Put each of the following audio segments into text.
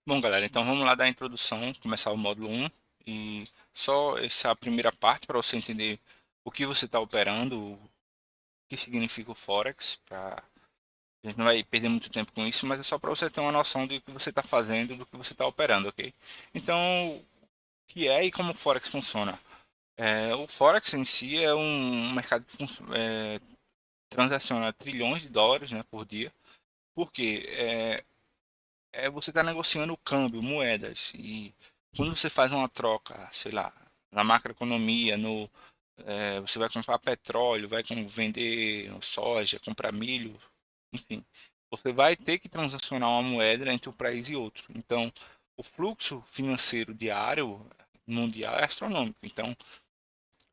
Bom, galera, então vamos lá dar a introdução, começar o módulo um e só essa primeira parte para você entender o que você está operando, o que significa o Forex, a gente não vai perder muito tempo com isso, mas é só para você ter uma noção do que você está fazendo, do que você está operando, ok? Então, o que é e como o Forex funciona? O Forex em si é um mercado que transaciona trilhões de dólares, né, por dia, porque você está negociando o câmbio, moedas, e quando você faz uma troca, sei lá, na macroeconomia, você vai comprar petróleo, vender soja, comprar milho, enfim, você vai ter que transacionar uma moeda entre um país e outro. Então, o fluxo financeiro diário mundial é astronômico. Então,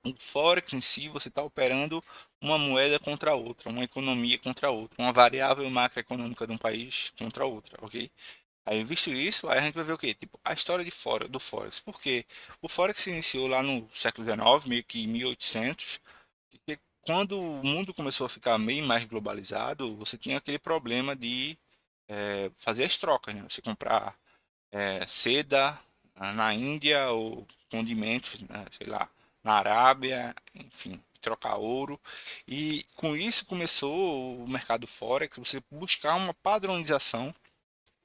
o Forex em si, você está operando uma moeda contra outra, uma economia contra outra, uma variável macroeconômica de um país contra outra, ok? Aí, visto isso, aí a gente vai ver o quê? Tipo, a história do Forex. Por quê? O Forex se iniciou lá no século XIX, meio que em 1800, porque quando o mundo começou a ficar meio mais globalizado, você tinha aquele problema de fazer as trocas, né? Você comprar seda na Índia ou condimentos, né, sei lá, na Arábia, enfim, trocar ouro. E com isso começou o mercado Forex, você buscar uma padronização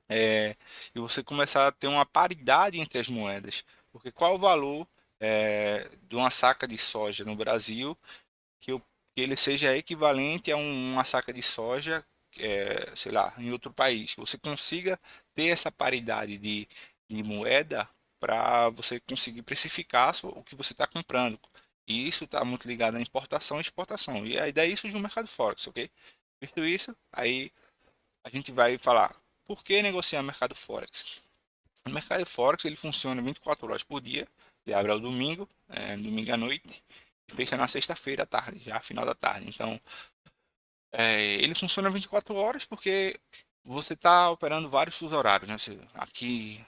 e você começar a ter uma paridade entre as moedas. Porque qual o valor de uma saca de soja no Brasil que ele seja equivalente a uma saca de soja, sei lá, em outro país? Que você consiga ter essa paridade de moeda para você conseguir precificar o que você está comprando. E isso está muito ligado à importação e exportação. E aí daí surge o mercado Forex, ok? Visto isso, aí a gente vai falar por que negociar no mercado Forex. O mercado Forex ele funciona 24 horas por dia, ele abre ao domingo, domingo à noite, e fecha na sexta-feira à tarde, já final da tarde. Então, ele funciona 24 horas porque você está operando vários fusos horários, né? Aqui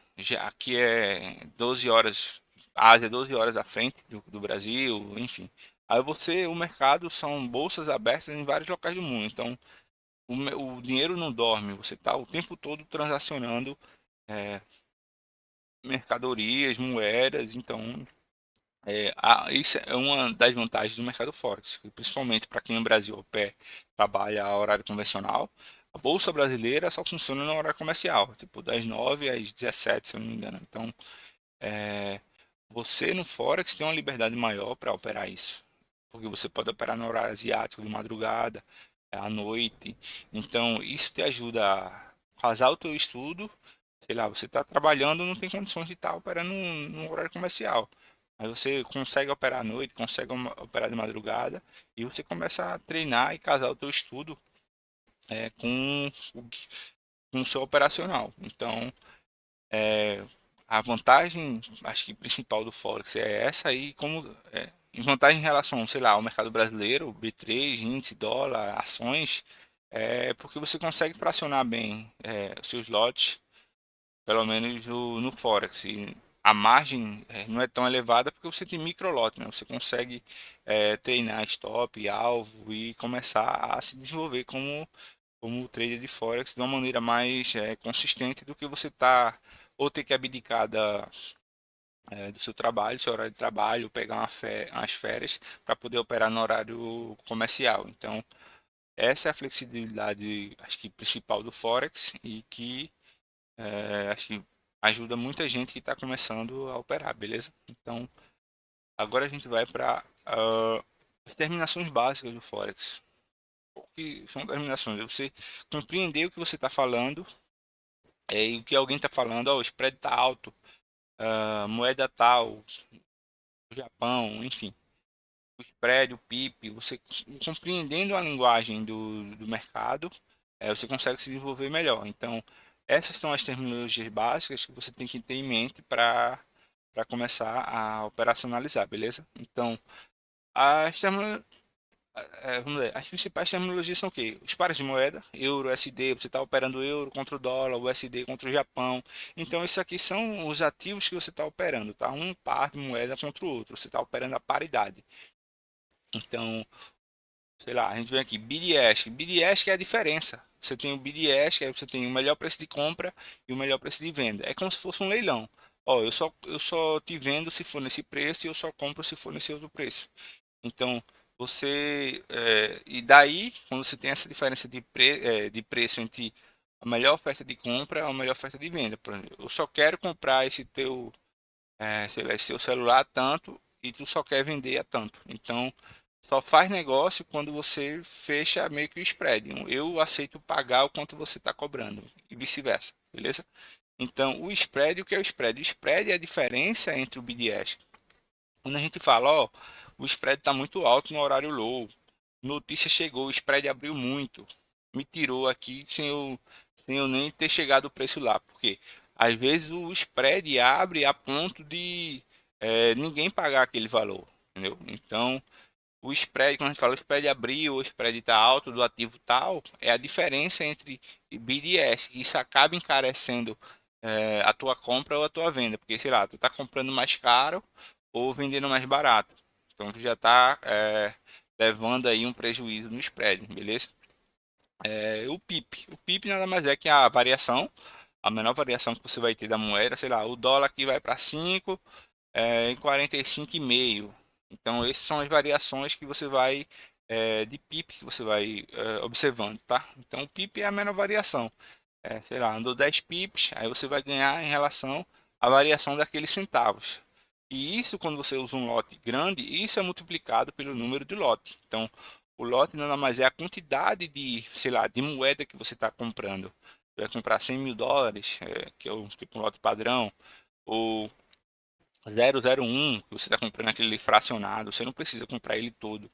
é 12 horas, a Ásia é 12 horas à frente do Brasil, enfim. O mercado são bolsas abertas em vários locais do mundo. Então, o dinheiro não dorme, você está o tempo todo transacionando é, mercadorias, moedas, então isso é uma das vantagens do mercado Forex, principalmente para quem no Brasil trabalha a horário convencional. A bolsa brasileira só funciona no horário comercial, tipo das 9 às 17, se eu não me engano. Então, é, você no Forex tem uma liberdade maior para operar isso, porque você pode operar no horário asiático de madrugada, à noite. Então, isso te ajuda a casar o teu estudo. Sei lá, você está trabalhando, não tem condições de estar operando no horário comercial. Aí você consegue operar à noite, consegue operar de madrugada e você começa a treinar e casar o teu estudo com com o seu operacional. Então, é, a vantagem, acho que principal do Forex é essa aí, em vantagem em relação, sei lá, ao mercado brasileiro, B3, índice, dólar, ações, porque você consegue fracionar bem os seus lotes, pelo menos no Forex. E a margem não é tão elevada porque você tem micro lote, né? Você consegue treinar stop, alvo e começar a se desenvolver como trader de Forex de uma maneira mais consistente do que você tá ou ter que abdicar do seu trabalho, seu horário de trabalho, pegar umas férias para poder operar no horário comercial. Então, essa é a flexibilidade, acho que principal do Forex e que acho que ajuda muita gente que está começando a operar, beleza? Então, agora a gente vai para as terminações básicas do Forex. O que são terminações? É você compreender o que você está falando e o que alguém está falando, ó, o spread está alto, moeda tal, o Japão, enfim. O spread, o PIP, você compreendendo a linguagem do mercado, você consegue se desenvolver melhor. Então, essas são as terminologias básicas que você tem que ter em mente para começar a operacionalizar, beleza? Então, as, termino- vamos ver, as principais terminologias são o quê? Os pares de moeda, euro, USD, você está operando o euro contra o dólar, o USD contra o Japão. Então, esses aqui são os ativos que você está operando, tá? Um par de moeda contra o outro, você está operando a paridade. Então, sei lá, a gente vem aqui, BDS. BDS que é a diferença. você tem o BDS, que aí você tem o melhor preço de compra e o melhor preço de venda. É como se fosse um leilão. Ó, eu só te vendo se for nesse preço e eu só compro se for nesse outro preço. Então, e daí, quando você tem essa diferença de preço entre a melhor oferta de compra e a melhor oferta de venda. Por exemplo, eu só quero comprar esse teu, sei lá, esse seu celular a tanto e tu só quer vender a tanto. Então, só faz negócio quando você fecha meio que o spread. Eu aceito pagar o quanto você está cobrando e vice-versa, beleza? Então, o spread, o que é o spread? O spread é a diferença entre o BDS. Quando a gente fala, ó, o spread está muito alto no horário low, notícia chegou, o spread abriu muito, me tirou aqui sem eu nem ter chegado o preço lá, porque às vezes o spread abre a ponto de ninguém pagar aquele valor, entendeu? Então, o spread, quando a gente fala o spread abriu, o spread está alto do ativo tal, é a diferença entre bid e ask. Isso acaba encarecendo a tua compra ou a tua venda, porque sei lá, tu está comprando mais caro ou vendendo mais barato. Então tu já está levando aí um prejuízo no spread, beleza? O PIP. O PIP nada mais é que a variação, a menor variação que você vai ter da moeda, sei lá, o dólar aqui vai para 5 em 45,5. Então, essas são as variações que você vai, de PIP, que você vai observando, tá? Então, o PIP é a menor variação. Sei lá, andou 10 pips, aí você vai ganhar em relação à variação daqueles centavos. E isso, quando você usa um lote grande, isso é multiplicado pelo número de lote. Então, o lote nada mais é a quantidade de, sei lá, de moeda que você está comprando. Você vai comprar 100 mil dólares, que é o tipo um lote padrão, ou 001 que você está comprando aquele fracionado, você não precisa comprar ele todo.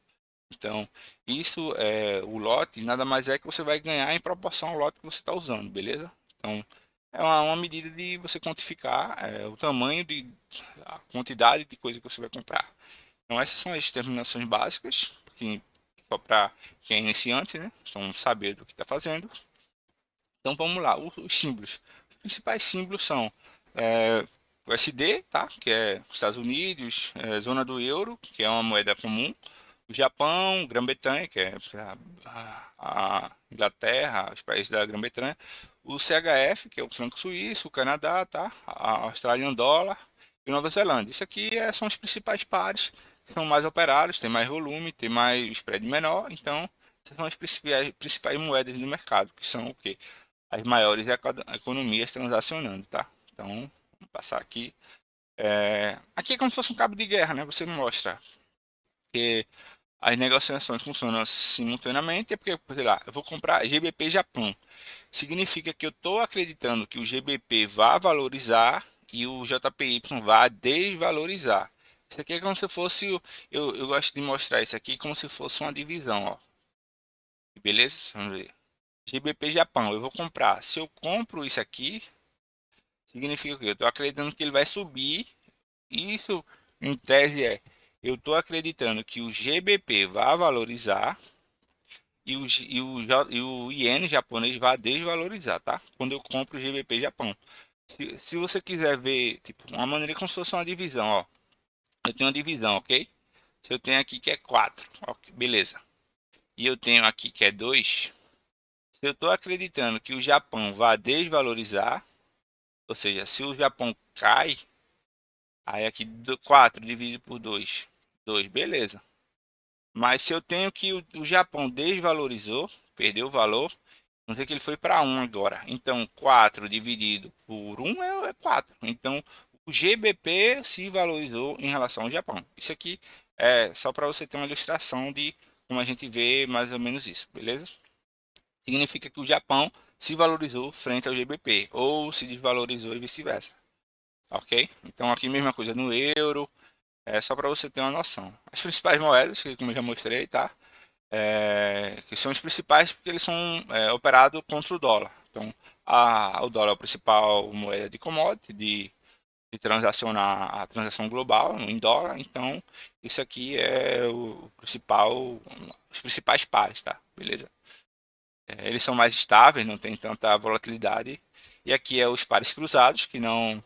Então, isso é o lote, nada mais é que você vai ganhar em proporção ao lote que você está usando, beleza? Então, é uma medida de você quantificar o tamanho a quantidade de coisa que você vai comprar. Então, essas são as determinações básicas, que, só para quem é iniciante, né? Então, saber do que está fazendo. Então, vamos lá, os símbolos. Os principais símbolos são o SD, tá? Que é os Estados Unidos, zona do euro, que é uma moeda comum, o Japão, Grã-Bretanha, que é a Inglaterra, os países da Grã-Bretanha, o CHF, que é o franco suíço, o Canadá, tá? A Australian Dollar e Nova Zelândia. Isso aqui são os principais pares, que são mais operados, tem mais volume, tem mais spread menor, então essas são as principais moedas do mercado, que são o quê? As maiores economias transacionando, tá? Então, vamos passar aqui. Aqui é como se fosse um cabo de guerra, né? Você mostra que as negociações funcionam simultaneamente, é porque, sei lá, eu vou comprar GBP Japão. Significa que eu estou acreditando que o GBP vai valorizar e o JPY vai desvalorizar. Isso aqui é como se fosse, eu gosto de mostrar isso aqui como se fosse uma divisão, ó. Beleza? Vamos ver. GBP Japão, eu vou comprar. Se eu compro isso aqui, significa que eu estou acreditando que ele vai subir. Isso, em tese, eu estou acreditando que o GBP vai valorizar e o iene japonês vai desvalorizar, tá? Quando eu compro o GBP Japão. Se você quiser ver, tipo, uma maneira como se fosse uma divisão, ó. Eu tenho uma divisão, ok? Se eu tenho aqui que é 4, ok, beleza. E eu tenho aqui que é 2. Se eu estou acreditando que o Japão vai desvalorizar, ou seja, se o Japão cai, aí aqui 4 dividido por 2, 2, beleza. Mas se eu tenho que o Japão desvalorizou, perdeu o valor, vamos dizer que ele foi para 1 agora. Então 4 dividido por 1 é 4. Então o GBP se valorizou em relação ao Japão. Isso aqui é só para você ter uma ilustração de como a gente vê mais ou menos isso, beleza? Significa que o Japão se valorizou frente ao GBP ou se desvalorizou e vice-versa. Ok? Então aqui mesma coisa no euro, só para você ter uma noção. As principais moedas, que como eu já mostrei, tá? Que são os principais porque eles são operados contra o dólar. Então o dólar é a principal moeda de commodity, de transacionar a transação global em dólar. Então isso aqui é os principais pares, tá? Beleza? Eles são mais estáveis, não tem tanta volatilidade. E aqui é os pares cruzados, que não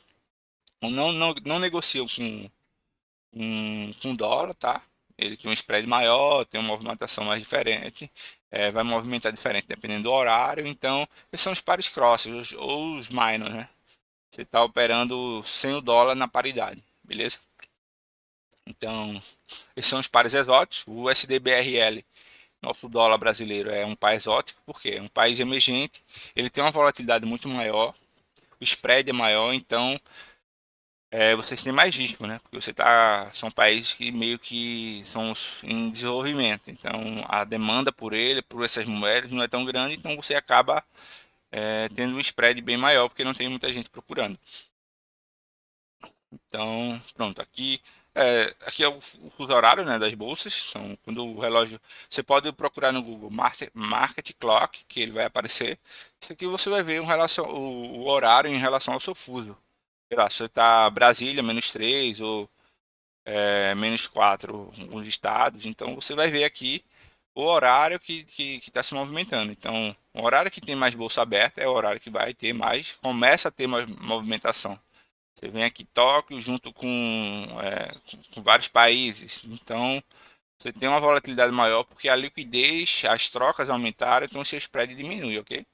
negociam com dólar, tá? ele tem um spread maior, tem uma movimentação mais diferente, vai movimentar diferente dependendo do horário. Então, esses são os pares crosses ou os minors, né? Você está operando sem o dólar na paridade, beleza? Então, esses são os pares exóticos. O USD-BRL, nosso dólar brasileiro, é um par exótico, porque é um país emergente, ele tem uma volatilidade muito maior, o spread é maior, então vocês têm mais risco, né? Porque são países que meio que são em desenvolvimento, então a demanda por ele, por essas moedas, não é tão grande, então você acaba tendo um spread bem maior, porque não tem muita gente procurando. Então, pronto, aqui é o fuso horário, né, das bolsas. Então, quando o relógio, você pode procurar no Google Market Clock, que ele vai aparecer. Isso aqui você vai ver o horário em relação ao seu fuso. Sei lá, se você está Brasília, -3 ou -4 alguns estados, então você vai ver aqui o horário que está se movimentando. Então, o horário que tem mais bolsa aberta é o horário que vai ter mais, começa a ter mais movimentação. Você vem aqui Tóquio junto com vários países, então você tem uma volatilidade maior porque a liquidez, as trocas aumentaram, então o seu spread diminui, ok?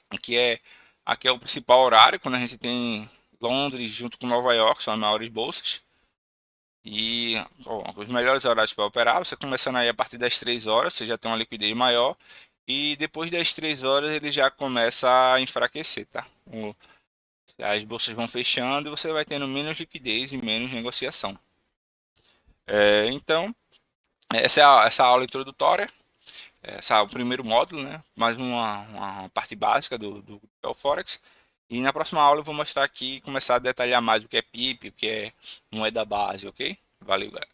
Aqui é, aqui é o principal horário, quando a gente tem Londres junto com Nova York, são as maiores bolsas. E os melhores horários para operar, você começando aí a partir das 3 horas, você já tem uma liquidez maior. E depois das 3 horas ele já começa a enfraquecer, tá? As bolsas vão fechando e você vai tendo menos liquidez e menos negociação. Então, essa aula introdutória, essa é o primeiro módulo, né? Mais uma parte básica do Forex. E na próxima aula eu vou mostrar aqui, começar a detalhar mais o que é PIP, o que é moeda base, ok? Valeu, galera.